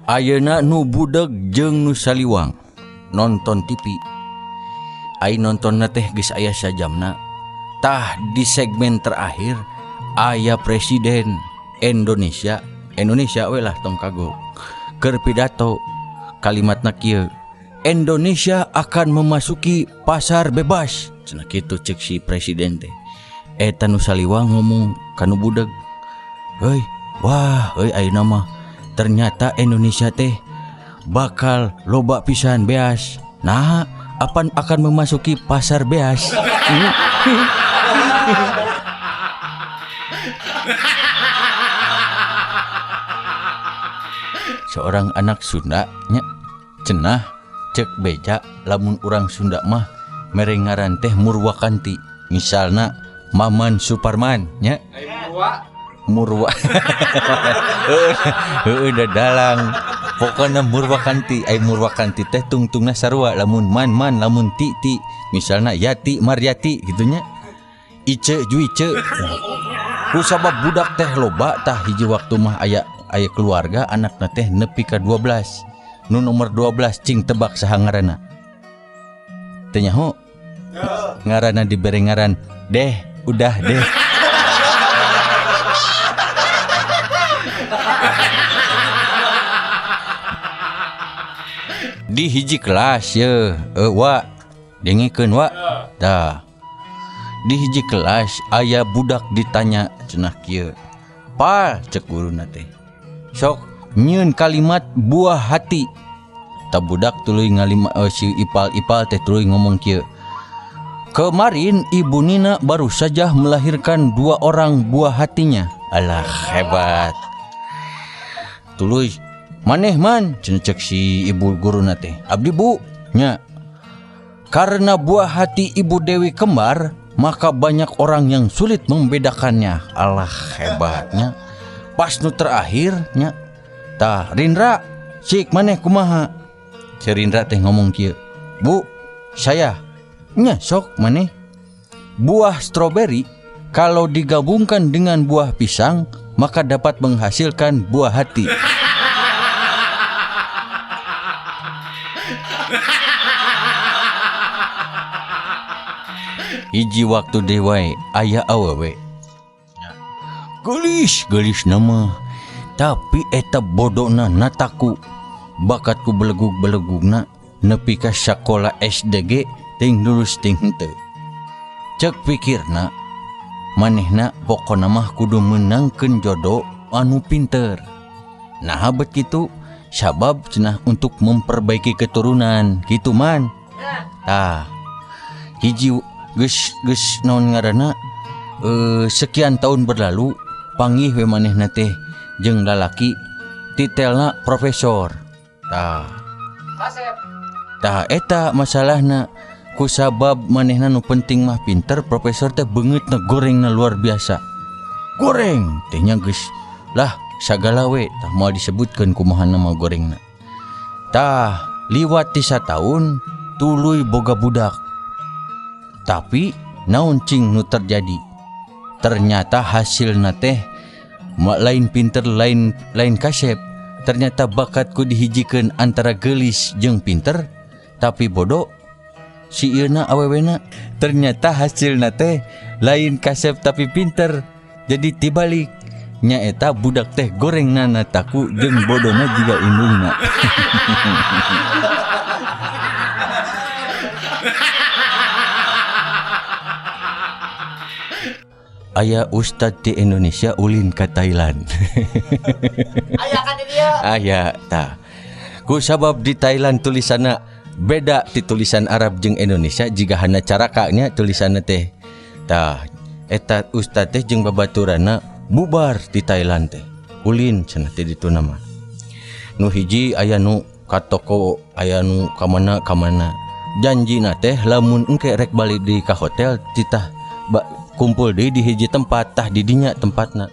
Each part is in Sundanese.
Ayeuna nu budeg jeung nu saliwang nonton TV. Ai nonton teh geus aya sajamna. Tah di segmen terakhir aya presiden Indonesia we lah tong kagok keur pidato. Kalimatna kieu, Indonesia akan memasuki pasar bebas. Cenah kitu ceuk si presiden teh. Eta nu saliwang ngomong ka nu budeg, "Heuy, wah, ayeuna mah ternyata Indonesia teh bakal loba pisan beas. Nah, akan memasuki pasar beas." Seorang anak Sunda nya cenah cek beja lamun urang Sunda mah mere ngaran teh Murwakanti. Misalna Maman Suparman nya. Murwa. Udah dalang. Pokoknya Murwakanti, Murwakanti teh tungtungna sarua, lamun man lamun ti. Misalnya Yati Maryati gitunya. Ice Juice. Ku sabab budak teh loba tah hiji waktu mah aya keluarga anakna teh nepi ka 12. Nu nomor 12 cing tebak saha ngaranna. Teu nyaho. Ngaranna dibere ngaran Deh, udah deh. Di hiji kelas ye, wa dengikeun wa. Tah. Di hiji kelas aya budak ditanya cenah kieu. "Pal," cek guruna teh. "Sok nyieun kalimat buah hati." Ta budak tuluy ngalima si ipal teh tuluy ngomong kieu. "Kemarin ibu Nina baru saja melahirkan 2 orang buah hatinya." Alah hebat. Tuluy, "Maneh man," cek si ibu guruna teh. "Abdi bu," nya. "Karena buah hati ibu Dewi kembar, maka banyak orang yang sulit membedakannya." Alah hebatnya. Pas nu terakhirnya, "Tah Rindra, cik maneh kumaha?" Si Rindra teh ngomong kieu, "Bu, saya." "Nya sok maneh." "Buah stroberi kalau digabungkan dengan buah pisang maka dapat menghasilkan buah hati." Hiji waktu dewai aya awewe gelis nama, tapi eta bodona nataku bakatku belegug-belegugna nepi ka sakola SDG ting lulus ting henteu. Cek pikirna manehna pokona mah kudu meunangkeun jodoh anu pinter. Nah abet kitu sabab cenah untuk memperbaiki keturunan kitu man. Tah hiji geus naon ngaranna sekian tahun berlalu panggih we manehna teh jeung lalaki titelna profesor. Tah eta masalahna ku sabab manehna nu penting mah pinter, profesor teh beungeutna gorengna luar biasa. Goreng teh nya geus lah sagala we tah moal disebutkeun kumaha nama gorengna. Tah liwat ti sataun tuluy boga budak. Tapi naon cing nu terjadi? Ternyata hasilna teh lain pinter lain kasep. Ternyata bakatku dihijikeun antara gelis jeung pinter, tapi bodoh si ieuna awewena. Ternyata hasilna teh lain kasep tapi pinter. Jadi tibalik nya eta budak teh gorengna nataku jeung bodona jiga indungna. Aya ustad di Indonesia ulin ke Thailand. Aya kan dia? Aya tah. Ku sabab di Thailand tulisanna beda ti tulisan Arab jeung Indonesia jiga hana caraka nya tulisanna teh. Tah eta ustad teh jeung babaturanna bubar di Thailand teh. Ulin cenah teh ditu nama. Nu hiji aya nu ka toko, aya nu ka mana. Janjina teh lamun engke rek balik di ka hotel titah kumpul di hiji tempat tah di dinya tempatna.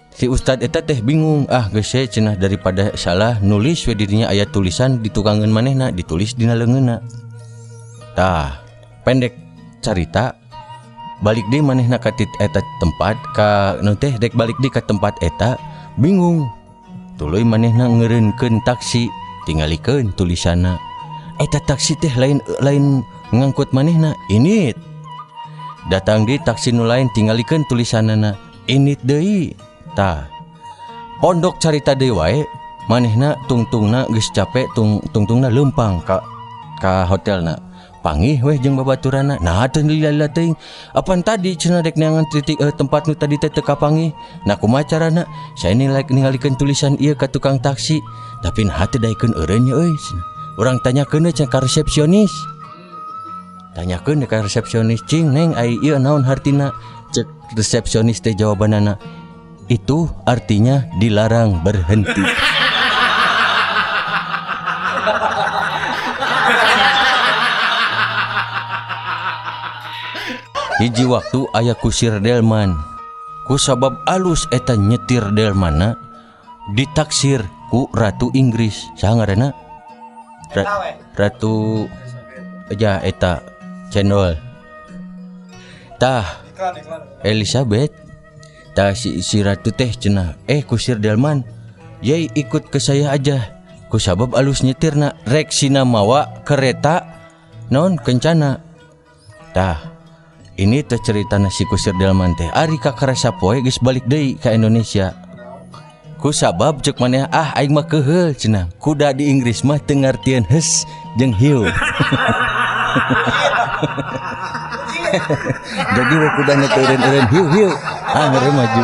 Si ustad eta teh bingung, geus cenah daripada salah nulis we di dinya aya tulisan di tukangeun manehna ditulis dina leungeunna. Tah pendek carita balik deui manehna ka eta tempat ka nu teh rek balik deui ka tempat eta bingung. Tuluy manehna ngeureunkeun taksi, tingalikeun tulisanna. Eta taksi teh lain ngangkut manehna, init. Datang di taksi nu lain tingalikeun tulisanana, init deui. Tah. Pondok carita deui wae, manehna tungtungna geus capek, tungtungna leumpang ka hotelna. Panggih weh jeung babaturana. Nah teu lila teuing. Apan tadi cenah dek neangan titik tempat nu tadi teh teu kapanggih. Nah kumaha carana? Saya ningalikeun tulisan ieu ka tukang taksi, tapi nah teu daekeun eureun nya euy. Urang tanyakeun cenah ka resepsionis. Tanyakeun ka resepsionis, "Cing, neng ai ieu naon hartina?" Cek resepsionis teh jawabanana, "Itu artinya dilarang berhenti." Hiji waktu aya kusir delman. Ku sabab alus eta nyetir delmana ditaksir ku Ratu Inggris. Saha ngaranna? Ratu aja eta cendol. Tah Elizabeth. Tah si ratu teh cenah, kusir delman, "Yai ikut ke saya aja. Ku sabab alus nyetirna rek sina mawa kereta naon kencana." Tah ini teh ceritana si kusir delman teh ari kakarasa poe geus balik deui ka Indonesia. Ku sabab ceuk maneh aing mah keuheul cenah. Kuda di Inggris mah teu ngartieun heus jeung hiu. Jadi we kudana teu eureun hiu ngeureum maju.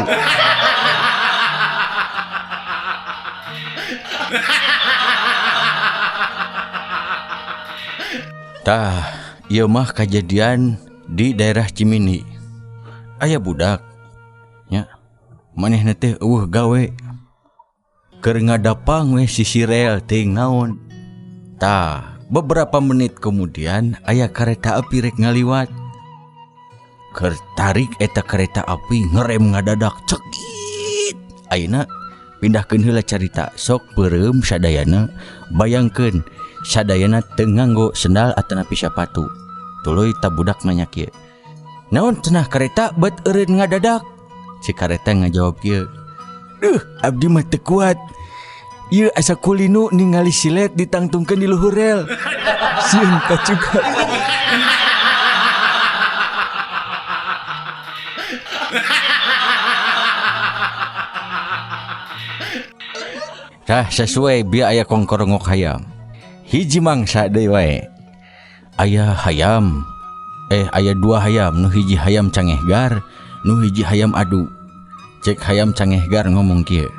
Tah ieu mah kejadian di daerah Cimindi. Aya budak nya manehna teh eueuh gawe keur ngadapang we sisi rel teuing naon. Tah beberapa menit kemudian aya kereta api rek ngaliwat. Keur tarik eta kereta api ngerem ngadadak cekit. Ayeuna pindahkeun heula carita, sok peureum sadayana bayangkeun sadayana teu nganggo sendal atanapi sepatu. Tuluy ta budak nanya kieu, "Naon cenah kareta bet eureun ngadadak?" Si kareta ngajawab kieu, abdi mah teu kuat. Ieu asa kulinu ningali silet ditangtungkeun di luhur rel. Sieun kacuga." Tah sesuai bieu aya kongkorongok hayam. Hiji mangsa deui wae. Aya hayam, aya dua hayam, nu hiji hayam cangehgar, nu hiji hayam adu. Cek hayam cangehgar ngomong kieu,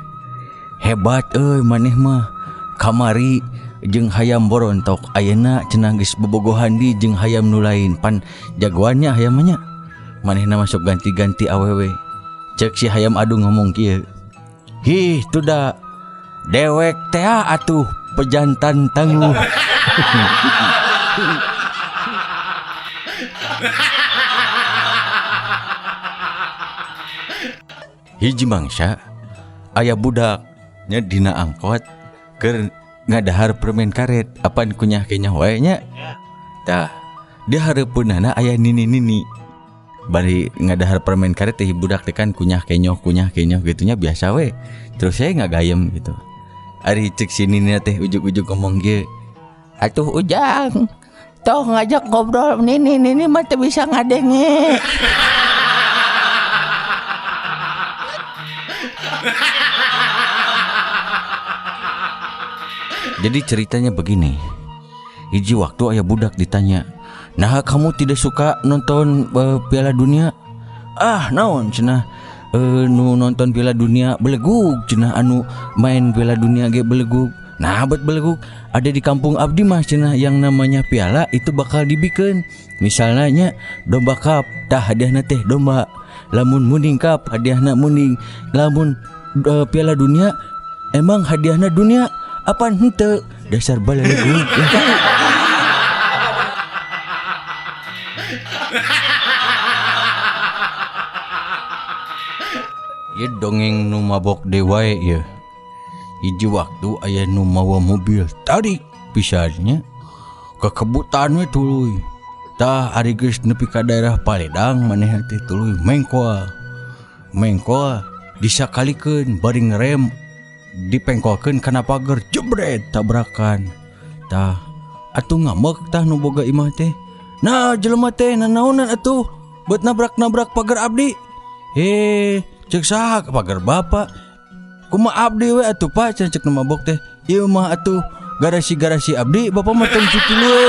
"Hebat euy maneh mah, kamari jeung hayam borontok, ayeuna cenah geus bobogohan di jeung hayam nu lain, pan jagoannya hayam nya. Manehna masuk ganti-ganti awewe." Cek si hayam adu ngomong kieu, "Hih tuh da dewek teh atuh pejantan tangguh." Hiji mangsa aya budak nya dina angkot keur ngadahar permen karet, apan kunyah kenyah wae nya. Tah dia hareupeunana aya nini-nini bari ngadahar permen karet teh budak teh kan kunyah kenyoh gitu nya biasa we. Terus saya ngagayem gitu. Ari cek sini teh ujug-ujug ngomong ge, "Atuh Ujang, toh ngajak ngobrol nini mah teu bisa ngadenge." Jadi ceritanya begini. Hiji waktu aya budak ditanya, "Nah kamu tidak suka nonton Piala Dunia?" "Ah naon cenah, nu nonton Piala Dunia belegug cenah, anu main Piala Dunia ge belegug." "Nah bet belegug ada di kampung abdi mah cenah yang namanya piala itu bakal dibikeun. Misalnya nya domba cup, tah hadiahna teh domba. Lamun munding cup hadiahna munding. Lamun Piala Dunia emang hadiahna dunia apaan henteu, dasar balegug." Ieu dongeng nu mabok dewa ieu. Hiji waktu aya nu mawa mobil tarik pisannya kekebutan we tuluy. Tah ari geus nepi ka daerah Paledang maneh teh tuluy mengkoal disakalikeun bari ngerem dipengkolkeun kana pagar jebret tabrakan. Tah atuh ngambek tah nu boga imah teh. Nah jelema teh nanaonan atuh buat nabrak-nabrak pagar abdi. Cek saha pagar bapak. Kumaha abdi we atuh Pak cek nu mabok teh. Ieu mah atuh garasi-garasi abdi bapak mah tong cicing we.